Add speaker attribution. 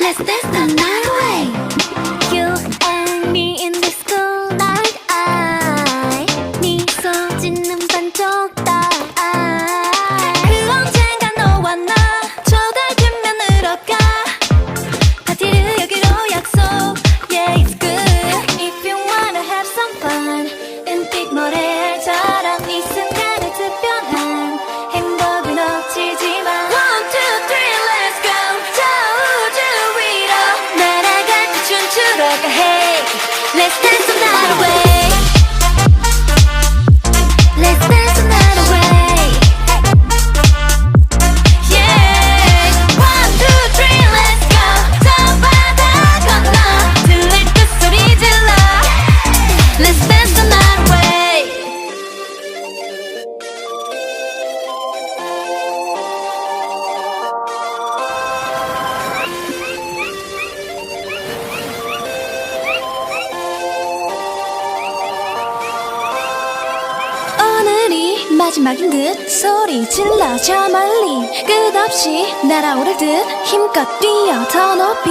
Speaker 1: Let's dance the night away. You and me in this cool night. 미소 짓는 반쪽 딸. 그 언젠가 너와 나 초달되면 늘어가. 파티를 여기로 약속. Yeah, it's good. If you wanna have some fun. 은빛 모래처럼 이 순간을 특별한 행복을 놓치지마. One, two, three, let's go. 저 우주 위로 날아갈 때 춤추러 가. Hey, let's dance the night away. Let's dance the night away. Yeah, one, two, three, let's go. 저 바다 건너 들릴 듯 소리 질러. Let's dance the night away. 오늘이 마지막인 듯 소리 질러 저 멀리 끝없이 날아오를 듯 힘껏 뛰어 더 높이.